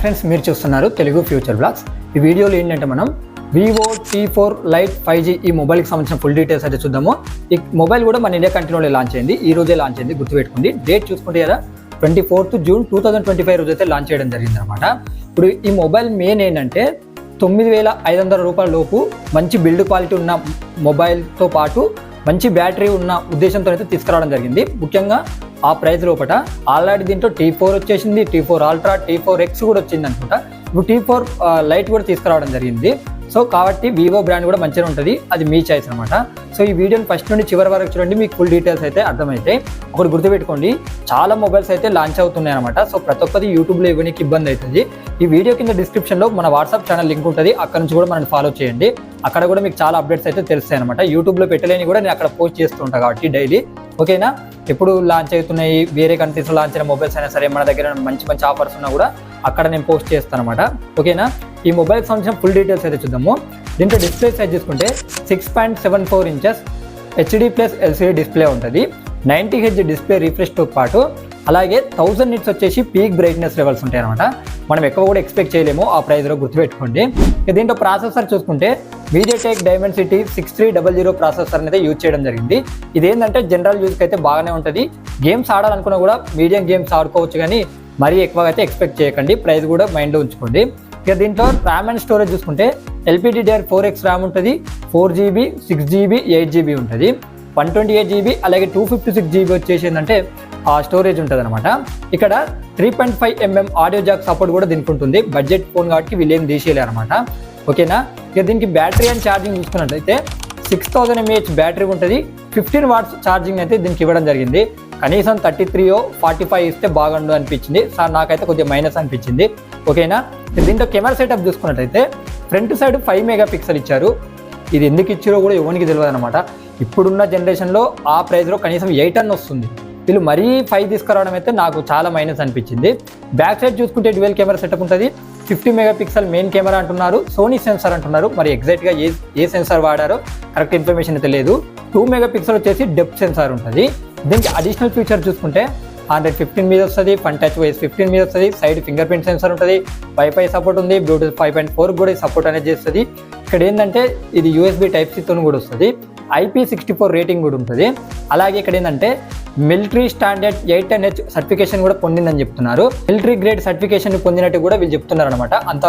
Friends, మీరు చూస్తున్నారు Telugu future blogs. ఈ వీడియోలో ఏంటంటే మనం వివో T4 Lite 5G ఈ మొబైల్కి సంబంధించిన ఫుల్ డీటెయిల్స్ అయితే చూద్దాము. ఈ మొబైల్ కూడా మన ఇండియా కంట్రీలో లాంచ్ అయింది. ఈ రోజే లాంచ్ అయింది, గుర్తుపెట్టుకోండి. డేట్ చూసుకుంటే కదా 24th June 2025 రోజు అయితే లాంచ్ చేయడం జరిగింది అనమాట. ఇప్పుడు ఈ మొబైల్ మెయిన్ ఏంటంటే 9,500 రూపాయల లోపు మంచి బిల్డ్ క్వాలిటీ ఉన్న మొబైల్తో పాటు మంచి బ్యాటరీ ఉన్న ఉద్దేశంతో అయితే తీసుకురావడం జరిగింది. ముఖ్యంగా ఆ ప్రైస్ లోపల ఆల్రెడీ దీంట్లో T4 వచ్చేసింది, T4 Ultra, T4X కూడా వచ్చింది అనుకుంటా. ఇప్పుడు T4 Lite కూడా తీసుకురావడం జరిగింది. సో కాబట్టి వివో బ్రాండ్ కూడా మంచిగా ఉంటుంది, అది మీ చాయిస్ అనమాట. సో ఈ వీడియోని ఫస్ట్ నుండి చివరి వరకు చూడండి, మీకు ఫుల్ డీటెయిల్స్ అయితే అర్థమవుతాయి. ఒకటి గుర్తుపెట్టుకోండి, చాలా మొబైల్స్ అయితే లాంచ్ అవుతున్నాయి అనమాట. సో ప్రతి ఒక్కటి యూట్యూబ్లో ఇవ్వడానికి ఇబ్బంది అవుతుంది. ఈ వీడియో కింద డిస్క్రిప్షన్లో మన వాట్సాప్ ఛానల్ లింక్ ఉంటుంది, అక్కడ నుంచి కూడా మనం ఫాలో చేయండి. అక్కడ కూడా మీకు చాలా అప్డేట్స్ అయితే తెలుస్తాయి అనమాట. యూట్యూబ్లో పెట్టలేని కూడా నేను అక్కడ పోస్ట్ చేస్తూ ఉంటాను కాబట్టి డైలీ. ఓకేనా? ఎప్పుడు లాంచ్ అవుతున్నాయి, వేరే కంట్రీస్లో లాంచ్ అయిన మొబైల్స్ అయినా సరే, మన దగ్గర మంచి మంచి ఆఫర్స్ ఉన్నా కూడా అక్కడ నేను పోస్ట్ చేస్తాను అనమాట. ఓకేనా? ఈ మొబైల్కి సంబంధించిన ఫుల్ డీటెయిల్స్ అయితే చూద్దాము. దీంట్లో డిస్ప్లే సైజ్ చూసుకుంటే 6.74 ఇంచెస్ HD+ LCD డిస్ప్లే ఉంటుంది. 90Hz డిస్ప్లే రిఫ్రెష్తో పాటు అలాగే 1000 నిట్స్ వచ్చేసి పీక్ బ్రైట్నెస్ లెవెల్స్ ఉంటాయి అనమాట. మనం ఎక్కువ కూడా ఎక్స్పెక్ట్ చేయలేము ఆ ప్రైస్లో, గుర్తుపెట్టుకోండి. దీంట్లో ప్రాసెసర్ చూసుకుంటే MediaTek Dimensity 6300 ప్రాసెసర్ అయితే యూజ్ చేయడం జరిగింది. ఇదేంటంటే జనరల్ యూజ్కి అయితే బాగానే ఉంటుంది. గేమ్స్ ఆడాలనుకున్నా కూడా మీడియం గేమ్స్ ఆడుకోవచ్చు, కానీ మరీ ఎక్కువగా అయితే ఎక్స్పెక్ట్ చేయకండి. ప్రైస్ కూడా మైండ్లో ఉంచుకోండి. ఇక దీంట్లో ర్యామ్ అండ్ స్టోరేజ్ చూసుకుంటే LPDDR4X ర్యామ్ ఉంటుంది, 4GB, 6GB, 8GB ఉంటుంది. 128GB అలాగే 256GB వచ్చేసి ఏంటంటే స్టోరేజ్ ఉంటుంది అనమాట. ఇక్కడ 3.5mm ఆడియో జాక్ సపోర్ట్ కూడా దీనికి ఉంటుంది. బడ్జెట్ ఫోన్ కాబట్టి వీళ్ళేం తీసేయలేరు అనమాట. ఓకేనా? ఇక దీనికి బ్యాటరీ అండ్ ఛార్జింగ్ చూసుకున్నట్లయితే 6000 mAh బ్యాటరీ ఉంటుంది. 15 watts ఛార్జింగ్ అయితే దీనికి ఇవ్వడం జరిగింది. కనీసం 33 or 45 ఇస్తే బాగుండు అనిపించింది సార్, నాకైతే కొద్దిగా మైనస్ అనిపించింది. ఓకేనా? దీంట్లో కెమెరా సెటప్ చూసుకున్నట్లయితే ఫ్రంట్ సైడ్ 5 MP ఇచ్చారు. ఇది ఎందుకు ఇచ్చారో కూడా ఎవరికి తెలియదు అనమాట. ఇప్పుడున్న జనరేషన్లో ఆ ప్రైస్లో కనీసం 8 అన్న వస్తుంది. వీళ్ళు మరీ 5 తీసుకురావడం అయితే నాకు చాలా మైనస్ అనిపించింది. బ్యాక్ సైడ్ చూసుకుంటే డ్యూయల్ కెమెరా సెటప్ ఉంటుంది. 50 MP మెయిన్ కెమెరా అంటున్నారు, సోనీ సెన్సార్ అంటున్నారు. మరి ఎగ్జాక్ట్గా ఏ సెన్సార్ వాడారో కరెక్ట్ ఇన్ఫర్మేషన్ అయితే లేదు. 2 MP వచ్చేసి డెప్త్ సెన్సార్ ఉంటుంది. దీనికి అడిషనల్ ఫీచర్ చూసుకుంటే 115 మీద వస్తుంది, ఫన్ టచ్ వైస్ 15 మీద వస్తుంది, సైడ్ ఫింగర్ ప్రింట్ సెన్సార్ ఉంటుంది, వైఫై సపోర్ట్ ఉంది, బ్లూటూత్ 5.4 కూడా సపోర్ట్ అనేది చేస్తుంది. ఇక్కడ ఏంటంటే ఇది USB Type-C తో కూడా వస్తుంది. IP64 రేటింగ్ కూడా ఉంటుంది. అలాగే ఇక్కడ ఏంటంటే మిలిటరీ స్టాండర్డ్ 810H సర్టిఫికేషన్ కూడా పొందిందని చెప్తున్నారు. మిలిటరీ గ్రేడ్ సర్టిఫికేషన్ పొందినట్టు కూడా వీళ్ళు చెప్తున్నారు అనమాట. అంత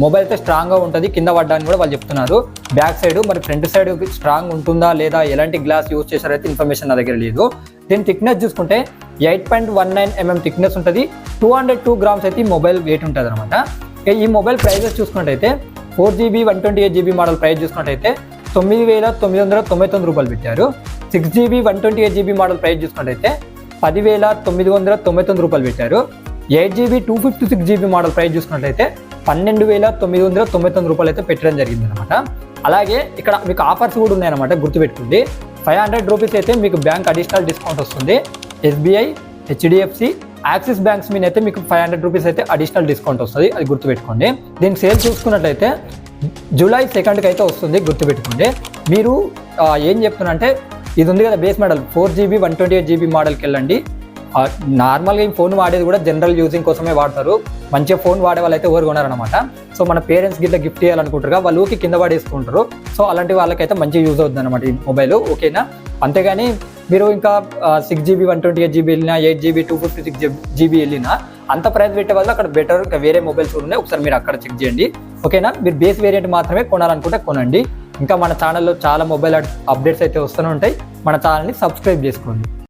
మొబైల్ అయితే స్ట్రాంగ్గా ఉంటుంది, కింద పడ్డానికి కూడా వాళ్ళు చెప్తున్నారు. బ్యాక్ సైడ్ మరి ఫ్రంట్ సైడ్ స్ట్రాంగ్ ఉంటుందా లేదా, ఎలాంటి గ్లాస్ యూజ్ చేశారైతే ఇన్ఫర్మేషన్ నా దగ్గర లేదు. దీని థిక్నెస్ చూసుకుంటే 8.19mm థిక్నెస్ ఉంటుంది. 202 grams అయితే ఈ మొబైల్ వెయిట్ ఉంటుంది అనమాట. ఈ మొబైల్ ప్రైజెస్ చూసుకున్నట్టయితే 4GB 128GB మోడల్ ప్రైస్ చూసుకున్నట్టయితే 9,999 రూపాయలు పెట్టారు. 6GB 128GB మోడల్ ప్రైస్ చూసుకున్నట్టయితే 10,999 రూపాయలు పెట్టారు. 8GB 256GB మోడల్ ప్రైస్ చూసుకున్నట్లయితే 12,999 రూపాయలు అయితే పెట్టడం జరిగింది అనమాట. అలాగే ఇక్కడ మీకు ఆఫర్స్ కూడా ఉన్నాయన్నమాట, గుర్తుపెట్టుకోండి. 500 రూపీస్ అయితే మీకు బ్యాంక్ అడిషనల్ డిస్కౌంట్ వస్తుంది. SBI, HDFC, యాక్సిస్ బ్యాంక్స్ మీద అయితే మీకు 500 రూపీస్ అయితే అడిషనల్ డిస్కౌంట్ వస్తుంది, అది గుర్తుపెట్టుకోండి. దీని సేల్ చూసుకున్నట్లయితే July 2nd అయితే వస్తుంది, గుర్తుపెట్టుకోండి. మీరు ఏం చెప్తున్నా అంటే ఇది ఉంది కదా బేస్ మోడల్ 4GB 128GB మోడల్కి వెళ్ళండి. నార్మల్గా ఈ ఫోన్ వాడేది కూడా జనరల్ యూజింగ్ కోసమే వాడతారు. మంచిగా ఫోన్ వాడే వాళ్ళు అయితే ఎవరు కొనారనమాట. సో మన పేరెంట్స్ గిట్లా గిఫ్ట్ చేయాలనుకుంటారు, వాళ్ళు ఊరికి కింద పడేసుకుంటారు. సో అలాంటి వాళ్ళకైతే మంచిగా యూజ్ అవుతుంది అనమాట ఈ మొబైల్. ఓకేనా? అంతేగాని మీరు ఇంకా 6GB 128GB వెళ్ళినా, 8GB 256GB వెళ్ళినా అంత ప్రైస్ పెట్టే వాళ్ళు అక్కడ బెటర్ ఇంకా వేరే మొబైల్స్ ఉన్నాయి, ఒకసారి మీరు అక్కడ చెక్ చేయండి. ఓకేనా? మీరు బేస్ వేరియంట్ మాత్రమే కొనాలనుకుంటే కొనండి. ఇంకా మన ఛానల్లో చాలా మొబైల్ అప్డేట్స్ అయితే వస్తూనే ఉంటాయి. మన ఛానల్ని సబ్స్క్రైబ్ చేసుకోండి.